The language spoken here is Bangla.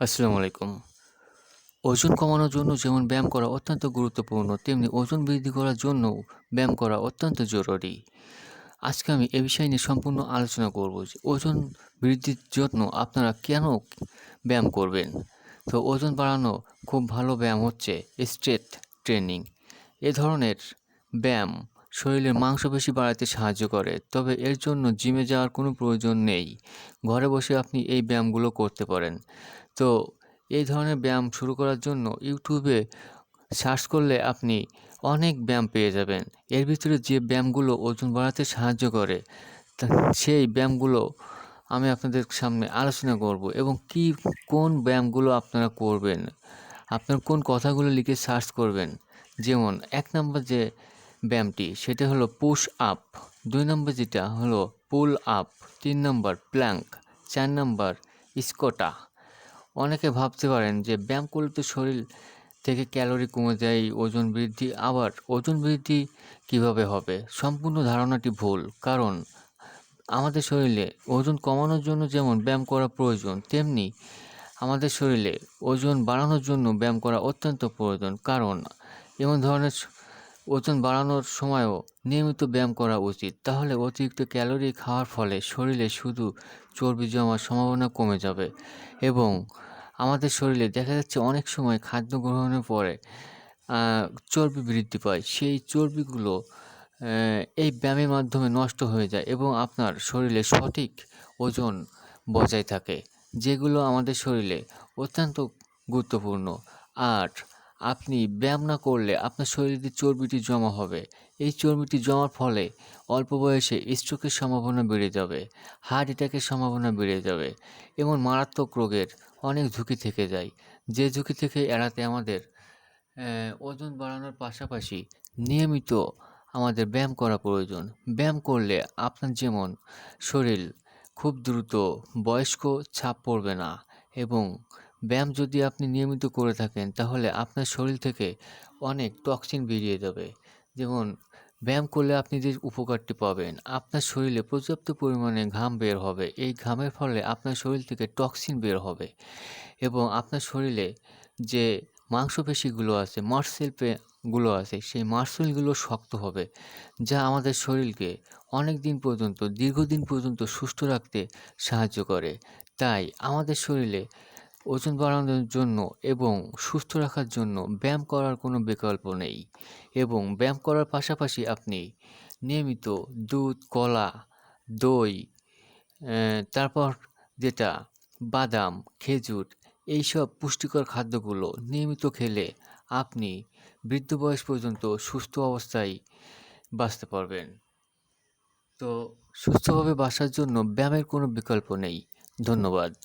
আসসালামু আলাইকুম। ওজন কমানোর জন্য যেমন ব্যায়াম করা অত্যন্ত গুরুত্বপূর্ণ, তেমনি ওজন বৃদ্ধি করার জন্যও ব্যায়াম করা অত্যন্ত জরুরি। আজকে আমি এ বিষয় নিয়ে সম্পূর্ণ আলোচনা করব যে ওজন বৃদ্ধির জন্য আপনারা কেন ব্যায়াম করবেন। তো ওজন বাড়ানো খুব ভালো ব্যায়াম হচ্ছে স্ট্রেংথ ট্রেনিং। এ ধরনের ব্যায়াম শরীরের মাংসপেশি বাড়াতে সাহায্য করে, তবে এর জন্য জিমে যাওয়ার কোনো প্রয়োজন নেই। ঘরে বসে আপনি এই ব্যায়ামগুলো করতে পারেন। তো এই ধরনের ব্যায়াম শুরু করার জন্য ইউটিউবে সার্চ করলে আপনি অনেক ব্যায়াম পেয়ে যাবেন। এর ভিতরে যে ব্যায়ামগুলো ওজন বাড়াতে সাহায্য করে তা সেই ব্যায়ামগুলো আমি আপনাদের সামনে আলোচনা করব এবং কোন ব্যায়ামগুলো আপনারা করবেন, আপনার কোন কথাগুলো লিখে সার্চ করবেন। যেমন ১ নম্বর যে ব্যায়ামটি সেটা হলো পুশ আপ, ২ নম্বর যেটা হলো পুল আপ, ৩ নম্বর প্ল্যাঙ্ক, ৪ নম্বর স্কোয়াটা। অনেকে ভাবতে পারেন যে ব্যায়াম করলে তো শরীর থেকে ক্যালোরি কমে যায়, ওজন বৃদ্ধি। আবার ওজন বৃদ্ধি কিভাবে হবে? সম্পূর্ণ ধারণাটি ভুল। কারণ আমাদের শরীরে ওজন কমানোর জন্য যেমন ব্যায়াম করা প্রয়োজন, তেমনি আমাদের শরীরে ওজন বাড়ানোর জন্য ব্যায়াম করা অত্যন্ত প্রয়োজন। কারণ এমন ধরনের ওজন বাড়ানোর সময়ও নিয়মিত ব্যায়াম করা উচিত। তাহলে অতিরিক্ত ক্যালোরি খাওয়ার ফলে শরীরে শুধু চর্বি জমার সম্ভাবনা কমে যাবে এবং আমাদের শরীরে দেখা যাচ্ছে অনেক সময় খাদ্য গ্রহণের পরে চর্বি বৃদ্ধি পায়। সেই চর্বিগুলো এই ব্যায়ামের মাধ্যমে নষ্ট হয়ে যায় এবং আপনার শরীরে সঠিক ওজন বজায় থাকে, যেগুলো আমাদের শরীরে অত্যন্ত গুরুত্বপূর্ণ। আর আপনি ব্যায়াম না করলে আপনার শরীরে চর্বিটি জমা হবে। এই চর্বিটি জমার ফলে অল্প বয়সে স্ট্রোকের সম্ভাবনা বেড়ে যাবে, হার্ট অ্যাটাকের সম্ভাবনা বেড়ে যাবে, এমন মারাত্মক রোগের অনেক ঝুঁকি থেকে যায়। যে ঝুঁকি থেকে এড়াতে আমাদের ওজন বাড়ানোর পাশাপাশি নিয়মিত আমাদের ব্যায়াম করা প্রয়োজন। ব্যায়াম করলে আপনার যেমন শরীর খুব দ্রুত বয়স্ক ছাপ পড়বে না এবং ব্যায়াম যদি আপনি নিয়মিত করে থাকেন তাহলে আপনার শরীর থেকে অনেক টক্সিন বেরিয়ে যাবে। যেমন ব্যায়াম করলে আপনি যে উপকারটি পাবেন, আপনার শরীরে পর্যাপ্ত পরিমাণে ঘাম বের হবে। এই ঘামের ফলে আপনার শরীর থেকে টক্সিন বের হবে এবং আপনার শরীরে যে মাংসপেশিগুলো আছে, গুলো আছে, সেই মাসলগুলো শক্ত হবে, যা আমাদের শরীরকে দীর্ঘদিন পর্যন্ত সুস্থ রাখতে সাহায্য করে। তাই আমাদের শরীরে ওজন বাড়ানোর জন্য এবং সুস্থ রাখার জন্য ব্যায়াম করার কোনো বিকল্প নেই এবং ব্যায়াম করার পাশাপাশি আপনি নিয়মিত দুধ, কলা, দই, তারপর যেটা বাদাম, খেজুর, এইসব পুষ্টিকর খাদ্যগুলো নিয়মিত খেলে আপনি বৃদ্ধ বয়স পর্যন্ত সুস্থ অবস্থায় বাঁচতে পারবেন। তো সুস্থভাবে বাঁচার জন্য ব্যায়ামের কোনো বিকল্প নেই। ধন্যবাদ।